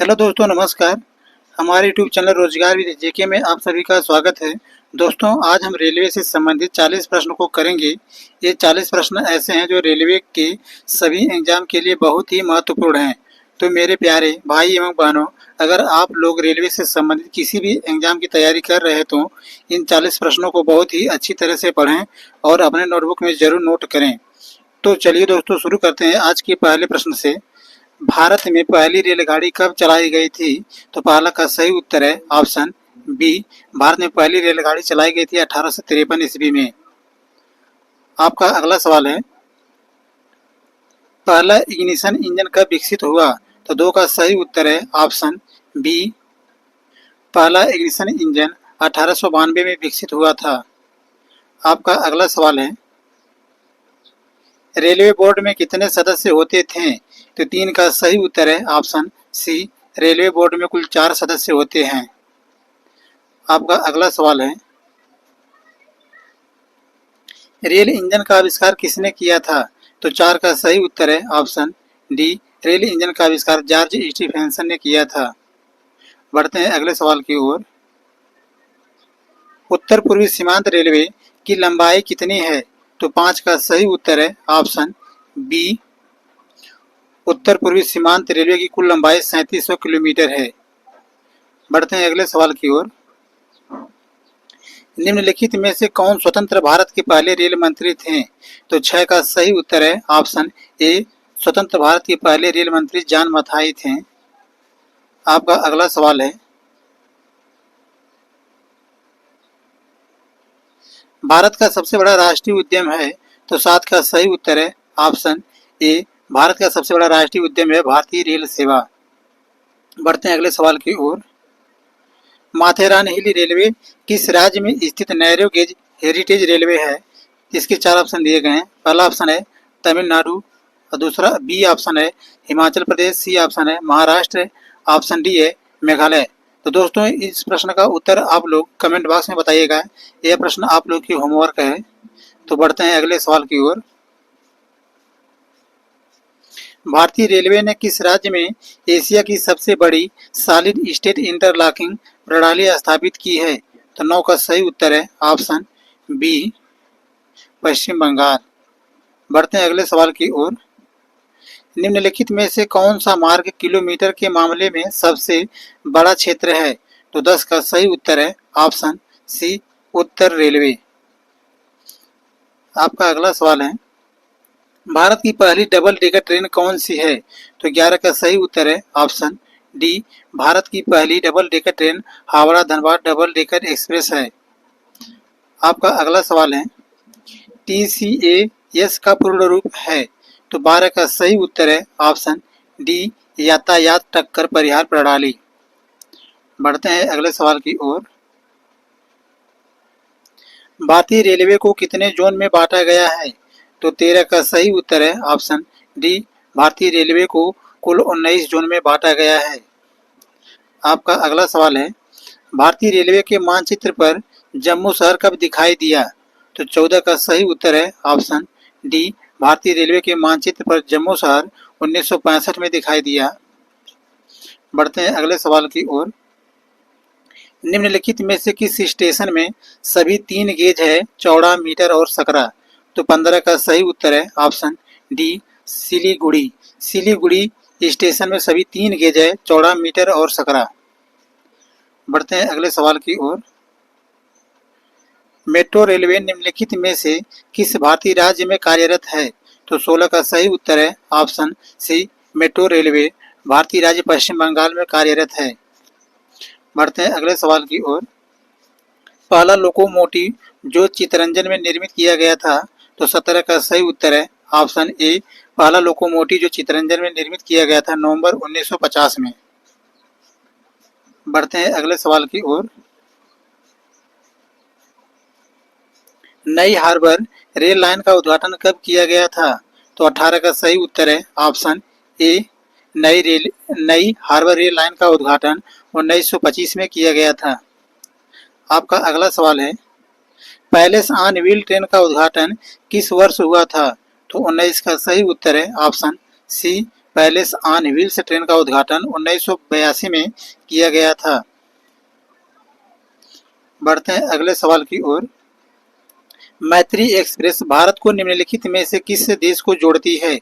Hello दोस्तों, नमस्कार। हमारे यूट्यूब चैनल रोजगार विद जेके में आप सभी का स्वागत है। दोस्तों, आज हम रेलवे से संबंधित 40 प्रश्न को करेंगे। ये 40 प्रश्न ऐसे हैं जो रेलवे के सभी एग्जाम के लिए बहुत ही महत्वपूर्ण हैं। तो मेरे प्यारे भाई एवं बहनों, अगर आप लोग रेलवे से संबंधित किसी भी एग्जाम की तैयारी कर रहे तो इन 40 प्रश्नों को बहुत ही अच्छी तरह से पढ़ें और अपने नोटबुक में जरूर नोट करें। तो चलिए दोस्तों, शुरू करते हैं आज के पहले प्रश्न से। भारत में पहली रेलगाड़ी कब चलाई गई थी? तो पहला का सही उत्तर है ऑप्शन बी। भारत में पहली रेलगाड़ी चलाई गई थी 1853 ईस्वी में। आपका अगला सवाल है, पहला इग्निशन इंजन कब विकसित हुआ? तो दो का सही उत्तर है ऑप्शन बी। पहला इग्निशन इंजन 1892 में विकसित हुआ था। आपका अगला सवाल है, रेलवे बोर्ड में कितने सदस्य होते थे? तो 3 का सही उत्तर है ऑप्शन सी। रेलवे बोर्ड में कुल 4 सदस्य होते हैं। आपका अगला सवाल है, रेल इंजन का आविष्कार किसने किया था? तो 4 का सही उत्तर है ऑप्शन डी। रेल इंजन का आविष्कार जॉर्ज स्टीफेंसन ने किया था। बढ़ते हैं अगले सवाल की ओर। उत्तर पूर्वी सीमांत रेलवे की लंबाई कितनी है? तो 5 का सही उत्तर है ऑप्शन बी। उत्तर पूर्वी सीमांत रेलवे की कुल लंबाई 3700 किलोमीटर है। बढ़ते हैं अगले सवाल की ओर। निम्नलिखित में से कौन स्वतंत्र भारत के पहले रेल मंत्री थे? तो 6 का सही उत्तर है ऑप्शन ए। स्वतंत्र भारत के पहले रेल मंत्री जॉन मथाई थे। आपका अगला सवाल है, भारत का सबसे बड़ा राष्ट्रीय उद्यम है? तो 7 का सही उत्तर है ऑप्शन ए। भारत का सबसे बड़ा राष्ट्रीय उद्यम है भारतीय रेल सेवा। बढ़ते हैं अगले सवाल की ओर। माथेरान हिल रेलवे किस राज्य में स्थित नैरो गेज हेरिटेज रेलवे है? इसके 4 ऑप्शन दिए गए हैं। पहला ऑप्शन है तमिलनाडु, और दूसरा बी ऑप्शन है हिमाचल प्रदेश, सी ऑप्शन है महाराष्ट्र, ऑप्शन डी है मेघालय। तो दोस्तों, इस प्रश्न का उत्तर आप लोग कमेंट बॉक्स में बताइएगा। यह प्रश्न आप लोग की होमवर्क है। तो बढ़ते हैं अगले सवाल की ओर। भारतीय रेलवे ने किस राज्य में एशिया की सबसे बड़ी सॉलिड स्टेट इंटरलॉकिंग प्रणाली स्थापित की है? तो 9 का सही उत्तर है ऑप्शन बी, पश्चिम बंगाल। बढ़ते हैं अगले सवाल की ओर। निम्नलिखित में से कौन सा मार्ग किलोमीटर के मामले में सबसे बड़ा क्षेत्र है? तो 10 का सही उत्तर है ऑप्शन सी, उत्तर रेलवे। आपका अगला सवाल है, भारत की पहली डबल डेकर ट्रेन कौन सी है? तो 11 का सही उत्तर है ऑप्शन डी। भारत की पहली double decker train Howrah Dhanbad double decker express है। आपका अगला सवाल है, TCAS का पूर्ण रूप है? तो 12 का सही उत्तर है ऑप्शन डी, यातायात टक्कर परिहार प्रणाली। बढ़ते हैं अगले सवाल की ओर। भारतीय रेलवे को कितने जोन में बांटा गया है? तो 13 का सही उत्तर है ऑप्शन डी। भारतीय रेलवे को कुल 19 जोन में बांटा गया है। आपका अगला सवाल है, भारतीय रेलवे के मानचित्र पर जम्मू शहर कब दिखाई दिया? तो 14 का सही उत्तर है ऑप्शन डी। भारतीय रेलवे के मानचित्र पर जम्मू शहर 1965 में दिखाई दिया। बढ़ते हैं अगले सवाल की ओर। निम्नलिखित में से किस स्टेशन में सभी 3 गेज है, चौड़ा, मीटर और सकरा? तो 15 का सही उत्तर है option D, Siliguri. Siliguri station में सभी 3 गेज है, चौड़ा, मीटर और सकरा। बढ़ते हैं अगले सवाल की ओर। मेट्रो रेलवे निम्नलिखित में से किस भारतीय राज्य में कार्यरत है? तो 16 का सही उत्तर है ऑप्शन सी, मेट्रो रेलवे भारतीय राज्य पश्चिम बंगाल में कार्यरत है। बढ़ते हैं अगले सवाल की ओर। पहला लोकोमोटिव जो चितरंजन में निर्मित किया गया था? तो 17 का सही उत्तर है ऑप्शन ए। पहला लोकोमोटिव जो चितरंजन में निर्मित किया गया था नवंबर 1950 में। बढ़ते हैं अगले सवाल की ओर। नई हार्बर रेल लाइन का उद्घाटन कब किया गया था? तो 18 का सही उत्तर है ऑप्शन ए। नई हार्बर रेल लाइन का उद्घाटन 1925 में किया गया था। आपका अगला सवाल है, पैलेस ऑन व्हील ट्रेन का उद्घाटन किस वर्ष हुआ था? तो 19 का सही उत्तर है option C, palace on wheels train का उद्घाटन 1982 में किया गया था। बढ़ते हैं अगले सवाल की ओर। मैत्री एक्सप्रेस भारत को निम्नलिखित में से किस देश को जोड़ती है?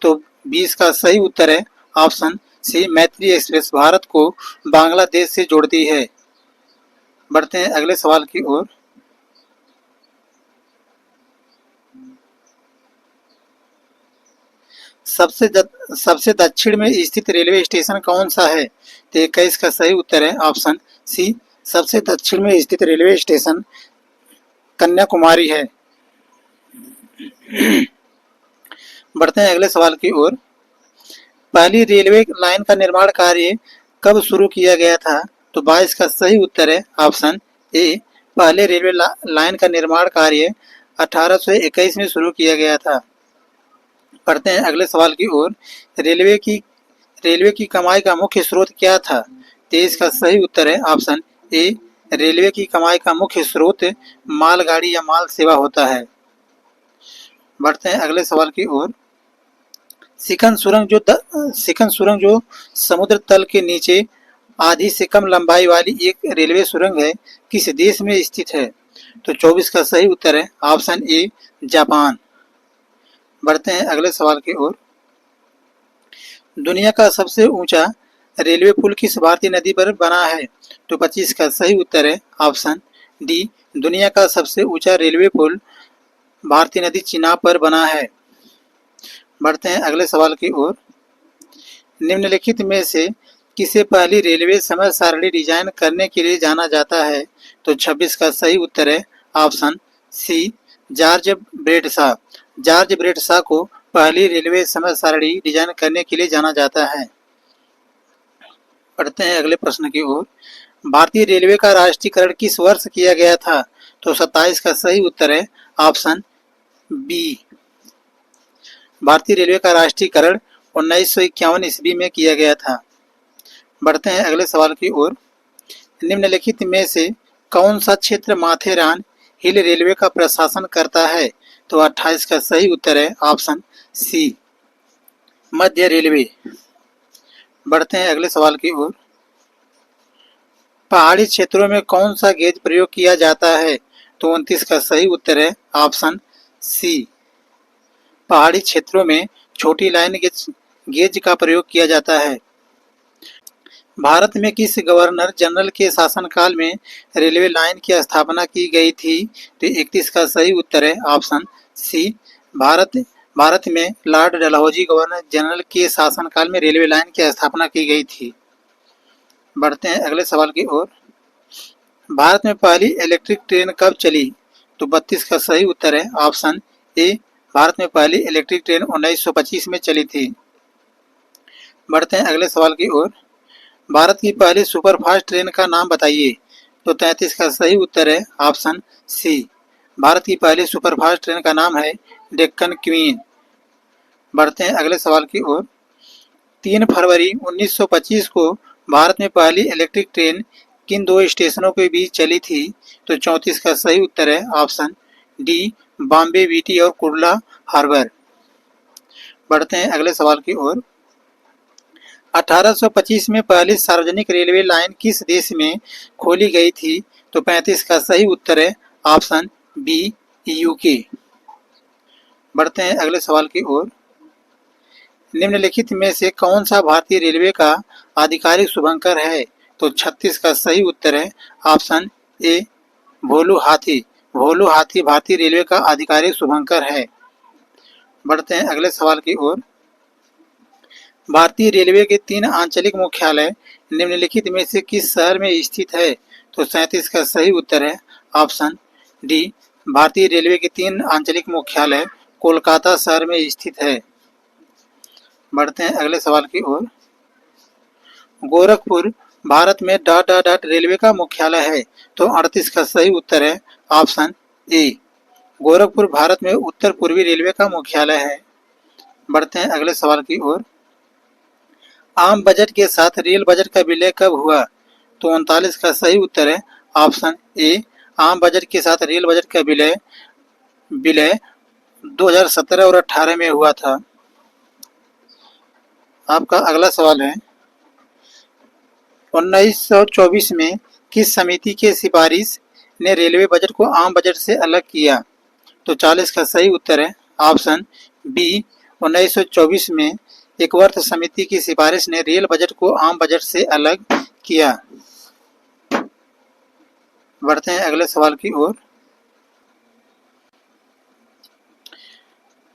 तो 20 का सही उत्तर है ऑप्शन सी, मैत्री एक्सप्रेस भारत को बांग्लादेश से जोड़ती है। बढ़ते हैं अगले सवाल की ओर। सबसे दक्षिण में स्थित रेलवे स्टेशन कौन सा है? तो 21 का सही उत्तर है ऑप्शन सी, सबसे दक्षिण में स्थित रेलवे स्टेशन कन्याकुमारी है। बढ़ते हैं अगले सवाल की ओर। पहली रेलवे लाइन का निर्माण कार्य कब शुरू किया गया था? तो 22 का सही उत्तर है ऑप्शन ए, पहले रेलवे लाइन का निर्माण कार्य 1821 में शुरू किया गया था। पढ़ते हैं अगले सवाल की ओर। रेलवे की कमाई का मुख्य स्रोत क्या था? 23 का सही उत्तर है ऑप्शन ए, रेलवे की कमाई का मुख्य स्रोत मालगाड़ी या माल सेवा होता है। बढ़ते हैं अगले सवाल की ओर। सिकन सुरंग जो समुद्र तल के नीचे आधी से कम लंबाई वाली एक रेलवे सुरंग है, किस देश में स्थित है? तो 24 का सही उत्तर है ऑप्शन ए, जापान। बढ़ते हैं अगले सवाल की ओर। दुनिया का सबसे ऊंचा रेलवे पुल किस भारतीय नदी पर बना है? तो 25 का सही उत्तर है ऑप्शन डी, दुनिया का सबसे ऊंचा रेलवे पुल भारतीय नदी चिनाब पर बना है। बढ़ते हैं अगले सवाल की ओर। निम्नलिखित में से किसे पहली रेलवे समय सारणी डिजाइन करने के लिए जाना जाता है? तो 26 का सही उत्तर है ऑप्शन सी, जॉर्ज ब्रेडशा। जॉर्ज ब्रेडशा को पहली रेलवे समय सारणी डिजाइन करने के लिए जाना जाता है। पढ़ते हैं अगले प्रश्न की ओर। भारतीय रेलवे का राष्ट्रीयकरण किस वर्ष किया गया था? तो 27 का सही उत्तर है ऑप्शन बी, भारतीय रेलवे का राष्ट्रीयकरण 1951 ईस्वी में किया गया था। बढ़ते हैं अगले सवाल की ओर। निम्नलिखित में से कौन सा क्षेत्र माथेरान हिल रेलवे का प्रशासन करता है? तो 28 का सही उत्तर है ऑप्शन सी, मध्य रेलवे। बढ़ते हैं अगले सवाल की ओर। पहाड़ी क्षेत्रों में कौन सा गेज प्रयोग किया जाता है? तो 29 का सही उत्तर है ऑप्शन सी, पहाड़ी क्षेत्रों में छोटी लाइन गेज का प्रयोग किया जाता है। भारत में किस गवर्नर जनरल के शासनकाल में रेलवे लाइन की स्थापना की गई थी? तो 31 का सही उत्तर है ऑप्शन सी, भारत में लॉर्ड डलहौजी गवर्नर जनरल के शासनकाल में रेलवे लाइन की स्थापना की गई थी। बढ़ते हैं अगले सवाल की ओर। भारत में पहली इलेक्ट्रिक ट्रेन कब चली? तो 32 का सही उत्तर है ऑप्शन ए, भारत में पहली इलेक्ट्रिक ट्रेन 1925 में चली थी। बढ़ते हैं अगले सवाल की ओर। भारत की पहली सुपरफास्ट ट्रेन का नाम बताइए। तो 33 का सही उत्तर है ऑप्शन सी, भारत की पहली सुपरफास्ट ट्रेन का नाम है डेक्कन क्वीन। बढ़ते हैं अगले सवाल की ओर। 3 फरवरी 1925 को भारत में पहली इलेक्ट्रिक ट्रेन किन दो स्टेशनों के बीच चली थी? तो 34 का सही उत्तर है ऑप्शन डी, बॉम्बे वीटी और कुर्ला हार्बर। बढ़ते हैं अगले सवाल की ओर। 1825 में पहली सार्वजनिक रेलवे लाइन किस देश में खोली गई थी? तो 35 का सही उत्तर है ऑप्शन बी, यूके। बढ़ते हैं अगले सवाल की ओर। निम्नलिखित में से कौन सा भारतीय रेलवे का आधिकारिक शुभंकर है? तो 36 का सही उत्तर है ऑप्शन ए, भोलू हाथी। भोलू हाथी भारतीय रेलवे का आधिकारिक शुभंकर है। बढ़ते हैं अगले सवाल की ओर। भारतीय रेलवे के 3 आंचलिक मुख्यालय निम्नलिखित में से किस शहर में स्थित है? तो 37 का सही उत्तर है ऑप्शन डी, भारतीय रेलवे के 3 आंचलिक मुख्यालय कोलकाता शहर में स्थित है। बढ़ते हैं अगले सवाल की ओर। गोरखपुर भारत में डॉट डॉट डॉट रेलवे का मुख्यालय है। तो 38 का सही उत्तर है ऑप्शन ए, गोरखपुर भारत में उत्तर पूर्वी रेलवे का मुख्यालय है। बढ़ते हैं अगले सवाल की ओर। आम बजट के साथ रेल बजट का विलय कब हुआ? तो 39 का सही उत्तर है ऑप्शन ए, आम बजट के साथ रेल बजट का विलय 2017 और 18 में हुआ था। आपका अगला सवाल है 1924 में किस समिति की सिफारिश ने रेलवे बजट को आम बजट से अलग किया? तो 40 का सही उत्तर है ऑप्शन बी 1924 में एकवर्थ समिति की सिफारिश ने रेल बजट को आम बजट से अलग किया। बढ़ते हैं अगले सवाल की ओर।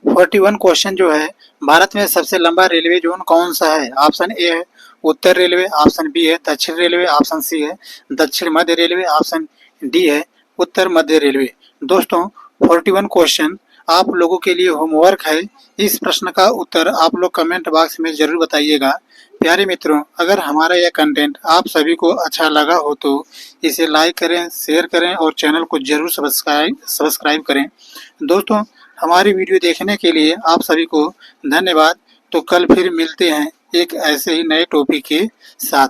41 क्वेश्चन जो है, भारत में सबसे लंबा रेलवे जोन कौन सा है? ऑप्शन ए है उत्तर रेलवे, ऑप्शन बी है दक्षिण रेलवे, ऑप्शन सी है दक्षिण मध्य रेलवे, ऑप्शन डी है उत्तर मध्य रेलवे। दोस्तों 41 क्वेश्चन आप लोगों के लिए होमवर्क है। इस प्रश्न का उत्तर आप लोग कमेंट बॉक्स में जरूर बताइएगा। प्यारे मित्रों, अगर हमारा यह कंटेंट आप सभी को अच्छा लगा हो तो इसे लाइक करें, शेयर करें और चैनल को जरूर सब्सक्राइब करें। दोस्तों हमारी वीडियो देखने के लिए आप सभी को धन्यवाद। तो कल फिर मिलते हैं एक ऐसे ही नए टॉपिक के साथ।